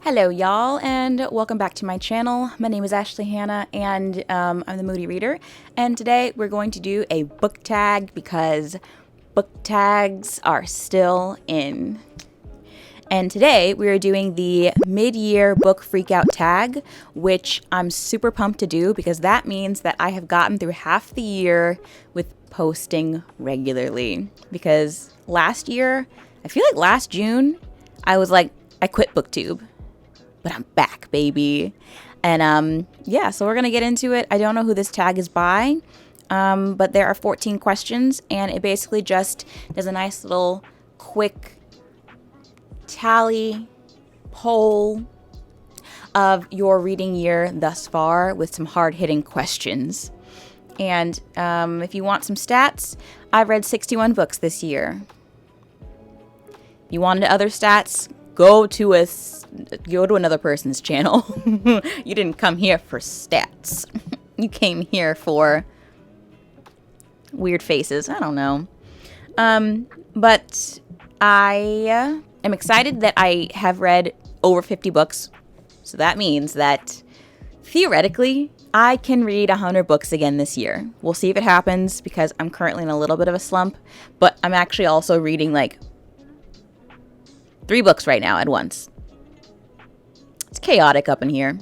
Hello y'all, and welcome back to my channel. My name is Ashley Hannah, and I'm the Moody Reader, and today we're going to do a book tag because book tags are still in. And today we are doing the mid-year Book Freakout Tag, which I'm super pumped to do because that means that I have gotten through half the year with posting regularly. Because last year, I feel like last June, I was like, I quit BookTube. But I'm back, baby. And yeah, so we're going to get into it. I don't know who this tag is by, but there are 14 questions, and it basically just does a nice little quick tally poll of your reading year thus far with some hard-hitting questions. And if you want some stats, I've read 61 books this year. If you wanted other stats, go to another person's channel. You didn't come here for stats. You came here for weird faces. I don't know. But I am excited that I have read over 50 books. So that means that theoretically, I can read 100 books again this year. We'll see if it happens because I'm currently in a little bit of a slump. But I'm actually also reading like 3 books right now at once. It's chaotic up in here.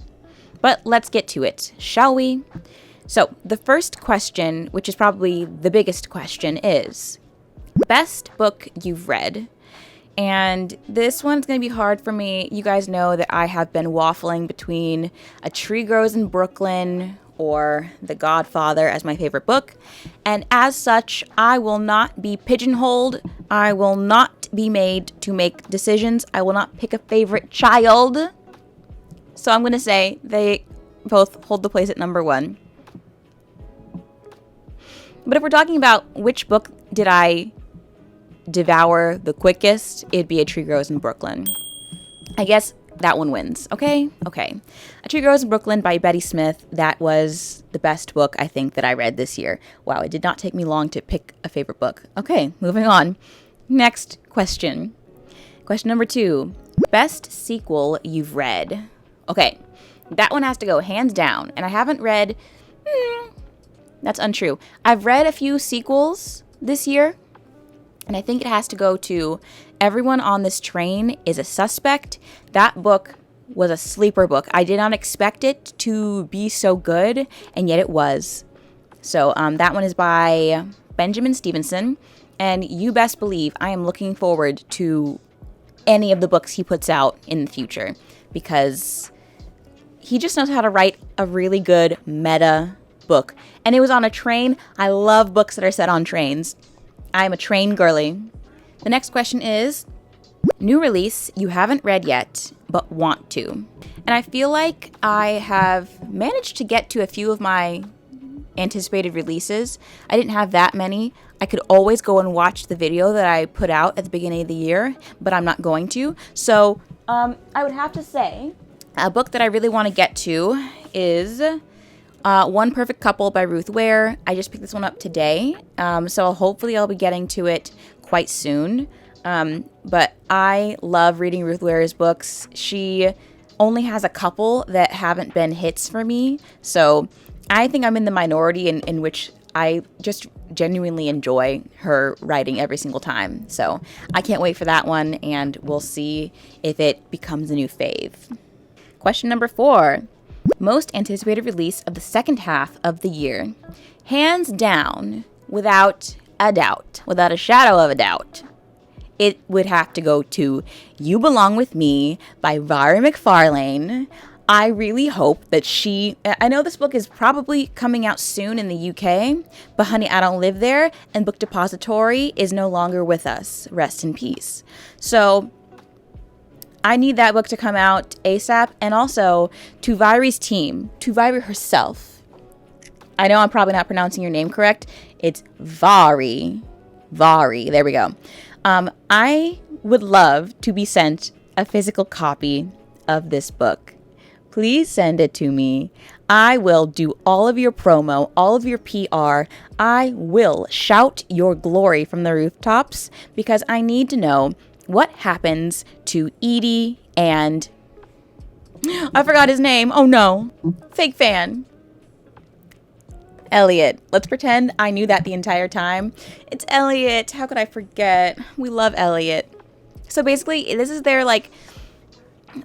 But let's get to it, shall we? So, the first question, which is probably the biggest question, is best book you've read. And this one's going to be hard for me. You guys know that I have been waffling between A Tree Grows in Brooklyn or The Godfather as my favorite book. And as such, I will not be pigeonholed. I will not be made to make decisions. I will not pick a favorite child. So I'm going to say they both hold the place at number 1. But if we're talking about which book did I devour the quickest, it'd be A Tree Grows in Brooklyn. I guess that one wins. Okay. A Tree Grows in Brooklyn by Betty Smith. That was the best book I think that I read this year. Wow, it did not take me long to pick a favorite book. Okay, moving on. Next question. Question number 2. Best sequel you've read. Okay, that one has to go hands down. And I haven't read... that's untrue. I've read a few sequels this year. And I think it has to go to Everyone on This Train is a Suspect. That book was a sleeper book. I did not expect it to be so good, and yet it was. So that one is by Benjamin Stevenson. And you best believe I am looking forward to any of the books he puts out in the future. Because he just knows how to write a really good meta book. And it was on a train. I love books that are set on trains. I'm a train girly. The next question is, new release you haven't read yet, but want to. And I feel like I have managed to get to a few of my anticipated releases. I didn't have that many. I could always go and watch the video that I put out at the beginning of the year, but I'm not going to. So I would have to say a book that I really want to get to is... One Perfect Couple by Ruth Ware. I just picked this one up today, so hopefully I'll be getting to it quite soon. But I love reading Ruth Ware's books. She only has a couple that haven't been hits for me, so I think I'm in the minority in which I just genuinely enjoy her writing every single time. So I can't wait for that one, and we'll see if it becomes a new fave. Question number 4. Most anticipated release of the second half of the year. Hands down, without a doubt, without a shadow of a doubt, it would have to go to You Belong With Me by Valerie McFarlane. I really hope that I know this book is probably coming out soon in the UK, but honey, I don't live there, and Book Depository is no longer with us. Rest in peace. So I need that book to come out ASAP, and also to Vairie's team, to Vairie herself. I know I'm probably not pronouncing your name correct. It's Vari. There we go. I would love to be sent a physical copy of this book. Please send it to me. I will do all of your promo, all of your PR. I will shout your glory from the rooftops because I need to know what happens to Edie and I forgot his name. Oh no. Fake fan. Elliot. Let's pretend I knew that the entire time. It's Elliot. How could I forget? We love Elliot. So basically, this is their like,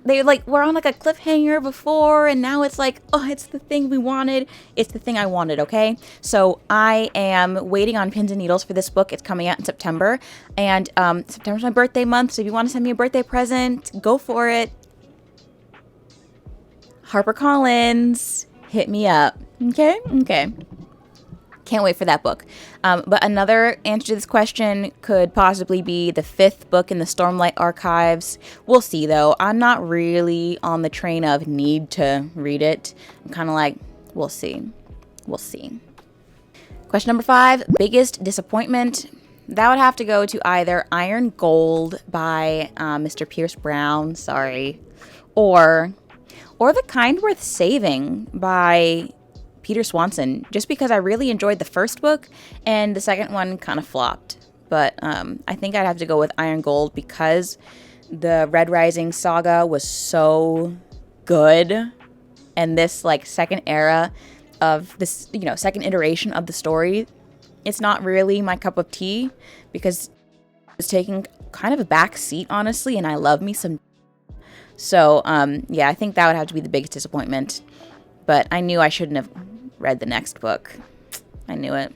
they like were on like a cliffhanger before, and now it's like, oh, it's the thing we wanted. It's the thing I wanted, okay? So I am waiting on pins and needles for this book. It's coming out in September, and September's my birthday month, so if you want to send me a birthday present, go for it. HarperCollins, hit me up. Okay? Okay. Can't wait for that book. But another answer to this question could possibly be the 5th book in the Stormlight Archives. We'll see, though. I'm not really on the train of need to read it. I'm kind of like, we'll see. We'll see. Question number 5, biggest disappointment. That would have to go to either Iron Gold by Mr. Pierce Brown, sorry, or The Kind Worth Saving by Peter Swanson, just because I really enjoyed the first book and the second one kind of flopped. But I think I'd have to go with Iron Gold because the Red Rising saga was so good, and this like second era of this, you know, second iteration of the story, it's not really my cup of tea because it's taking kind of a back seat, honestly, and I love me some. So yeah, I think that would have to be the biggest disappointment. But I knew I shouldn't have read the next book. I knew it.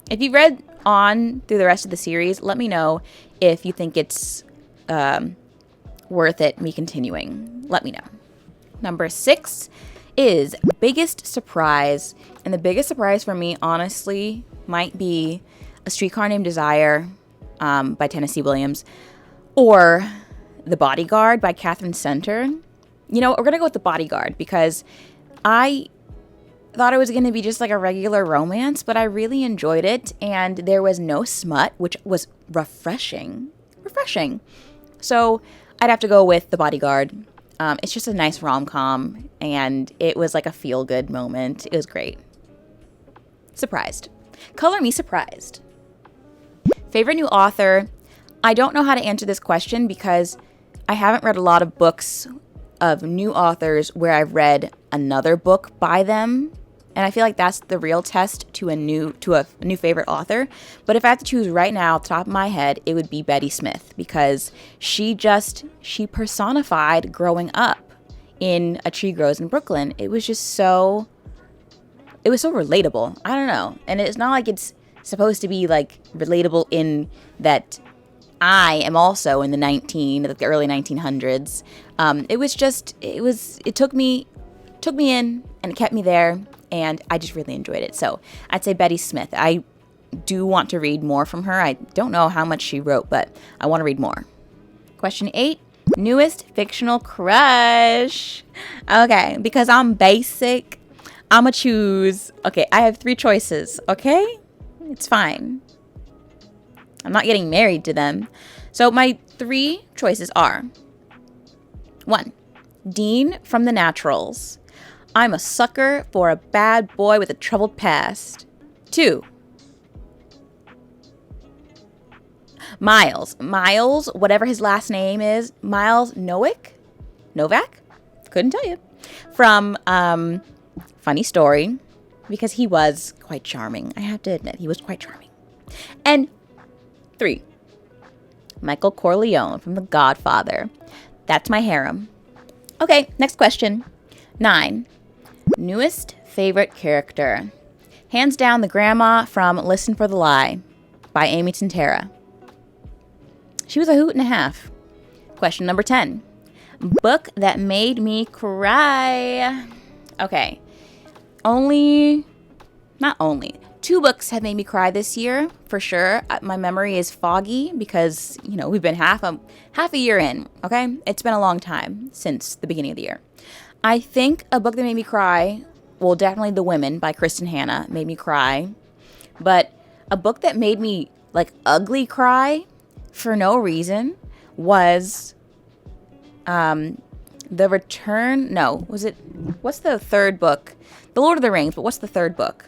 If you've read on through the rest of the series, let me know if you think it's worth it me continuing. Let me know. Number 6 is biggest surprise. And the biggest surprise for me, honestly, might be A Streetcar Named Desire by Tennessee Williams, or The Bodyguard by Catherine Center. You know, we're going to go with The Bodyguard because I thought it was going to be just like a regular romance, but I really enjoyed it, and there was no smut, which was refreshing. So I'd have to go with The Bodyguard. It's just a nice rom-com, and it was like a feel-good moment. It was great. Surprised. Color me surprised. Favorite new author. I don't know how to answer this question because I haven't read a lot of books of new authors where I've read another book by them, and I feel like that's the real test to a new favorite author. But if I had to choose right now, off the top of my head, it would be Betty Smith, because she personified growing up in A Tree Grows in Brooklyn. It was so relatable. I don't know, and it's not like it's supposed to be like relatable in that I am also in the early 1900s. It took me in and kept me there, and I just really enjoyed it. So I'd say Betty Smith. I do want to read more from her. I don't know how much she wrote, but I want to read more. Question 8, newest fictional crush. Okay, because I'm basic, I'm going to choose. Okay, I have 3 choices, okay? It's fine. I'm not getting married to them. So my 3 choices are: 1, Dean from The Naturals. I'm a sucker for a bad boy with a troubled past. 2, Miles, whatever his last name is, Miles Novak? Couldn't tell you. From Funny Story, because he was quite charming. I have to admit, he was quite charming. And 3, Michael Corleone from The Godfather. That's my harem. Okay, next question. 9, newest favorite character. Hands down, the grandma from Listen for the Lie by Amy Tintera. She was a hoot and a half. Question number 10. Book that made me cry. Okay. Not only 2 books have made me cry this year, for sure. My memory is foggy because, you know, we've been half a year in, okay? It's been a long time since the beginning of the year. I think a book that made me cry, well, definitely The Women by Kristen Hanna made me cry. But a book that made me, like, ugly cry for no reason was The Return. No, what's the third book? The Lord of the Rings, but what's the third book?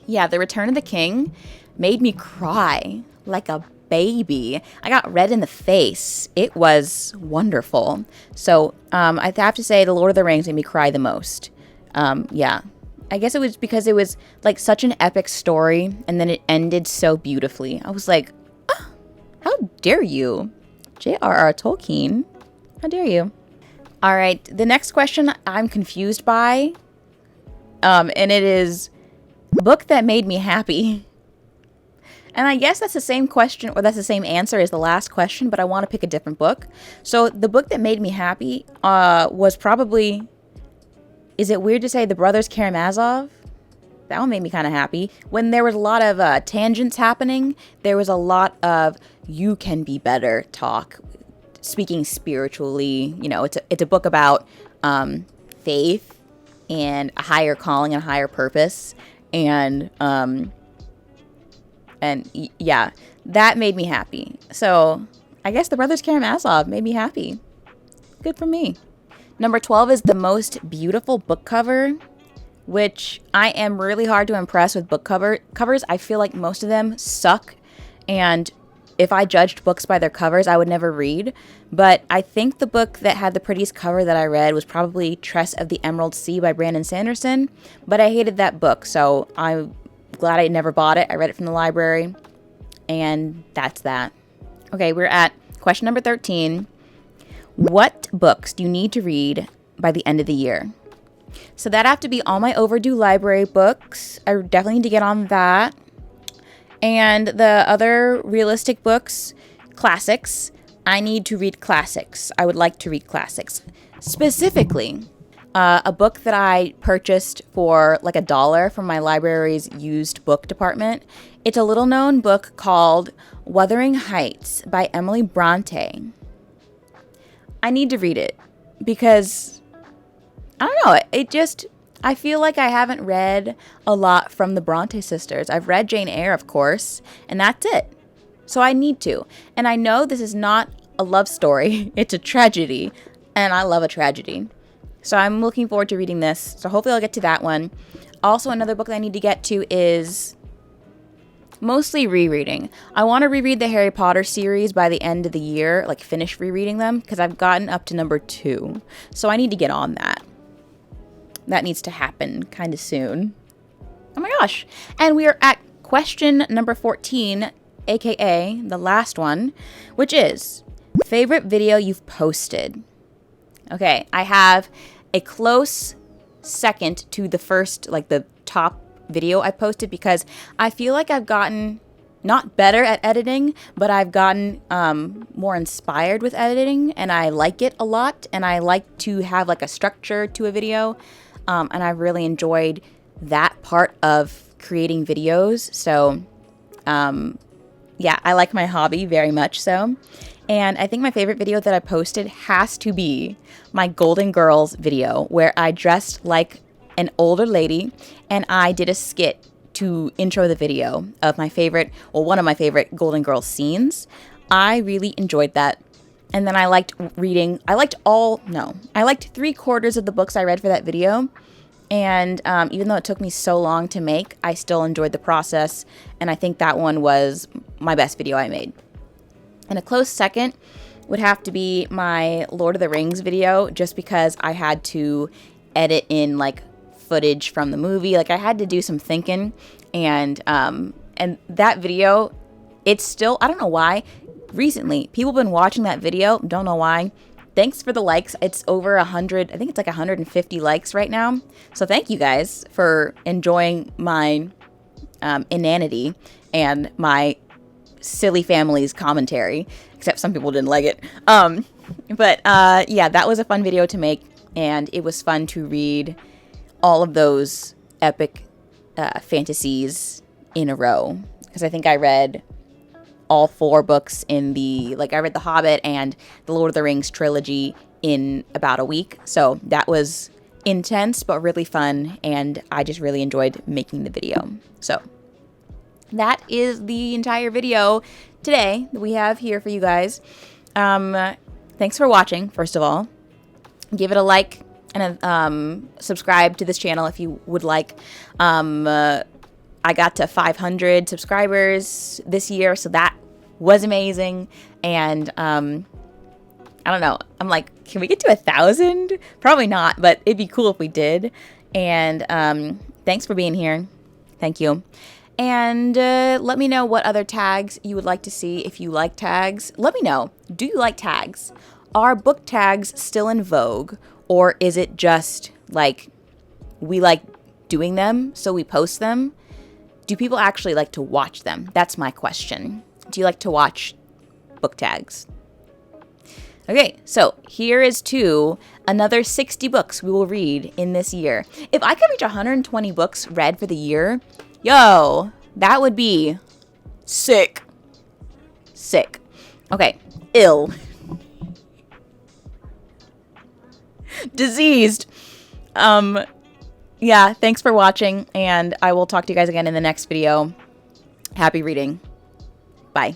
Yeah, The Return of the King made me cry like a baby. I got red in the face. It was wonderful. So I have to say The Lord of the Rings made me cry the most. Yeah. I guess it was because it was like such an epic story, and then it ended so beautifully. I was like, oh, how dare you, J.R.R. Tolkien? How dare you? All right, the next question I'm confused by, and it is book that made me happy. And I guess that's the same question, or that's the same answer as the last question, but I want to pick a different book. So the book that made me happy was probably, is it weird to say The Brothers Karamazov? That one made me kind of happy. When there was a lot of tangents happening, there was a lot of you can be better talk, speaking spiritually. You know, it's a book about faith and a higher calling and a higher purpose. And yeah, that made me happy. So I guess The Brothers Karamazov made me happy. Good for me. Number 12 is the most beautiful book cover, which I am really hard to impress with book covers. I feel like most of them suck, and if I judged books by their covers, I would never read. But I think the book that had the prettiest cover that I read was probably Tress of the Emerald Sea by Brandon Sanderson, but I hated that book, so I'm glad I never bought it. I read it from the library, and that's that. Okay, we're at question number 13. What books do you need to read by the end of the year? So that have to be all my overdue library books. I definitely need to get on that. And the other realistic books, classics. I need to read classics. I would like to read classics. Specifically, a book that I purchased for like $1 from my library's used book department. It's a little known book called Wuthering Heights by Emily Bronte. I need to read it because, I don't know, I feel like I haven't read a lot from the Bronte sisters. I've read Jane Eyre, of course, and that's it. So I need to. And I know this is not a love story. It's a tragedy, and I love a tragedy. So I'm looking forward to reading this. So hopefully I'll get to that one. Also, another book that I need to get to is mostly rereading. I want to reread the Harry Potter series by the end of the year, like finish rereading them, because I've gotten up to number 2. So I need to get on that. That needs to happen kind of soon. Oh my gosh. And we are at question number 14, aka the last one, which is favorite video you've posted. Okay, I have a close second to the first, like the top video I posted, because I feel like I've gotten not better at editing, but I've gotten more inspired with editing, and I like it a lot, and I like to have like a structure to a video, and I've really enjoyed that part of creating videos. So yeah, I like my hobby very much so. And I think my favorite video that I posted has to be my Golden Girls video, where I dressed like an older lady and I did a skit to intro the video of my favorite, well, one of my favorite Golden Girls scenes. I really enjoyed that. And then I liked reading, I liked 3/4 of the books I read for that video. And even though it took me so long to make, I still enjoyed the process. And I think that one was my best video I made. And a close second would have to be my Lord of the Rings video, just because I had to edit in like footage from the movie. Like I had to do some thinking, and that video, it's still, I don't know why, recently people have been watching that video, don't know why. Thanks for the likes. It's over 100, I think it's like 150 likes right now. So thank you guys for enjoying my inanity and my silly family's commentary, except some people didn't like it. But yeah, that was a fun video to make, and it was fun to read all of those epic fantasies in a row, because I think I read all 4 books in the, like I read The Hobbit and the Lord of the Rings trilogy in about a week. So that was intense but really fun, and I just really enjoyed making the video. So that is the entire video today that we have here for you guys. Thanks for watching, first of all. Give it a like and subscribe to this channel if you would like. I got to 500 subscribers this year, so that was amazing. And I don't know. I'm like, can we get to 1,000? Probably not, but it'd be cool if we did. And thanks for being here. Thank you. And let me know what other tags you would like to see. If you like tags, let me know. Do you like tags? Are book tags still in vogue? Or is it just like we like doing them, so we post them? Do people actually like to watch them? That's my question. Do you like to watch book tags? Okay, so here is to another 60 books we will read in this year. If I could reach 120 books read for the year, yo, that would be sick. Sick. Okay, ill. Diseased. Yeah, thanks for watching, and I will talk to you guys again in the next video. Happy reading. Bye.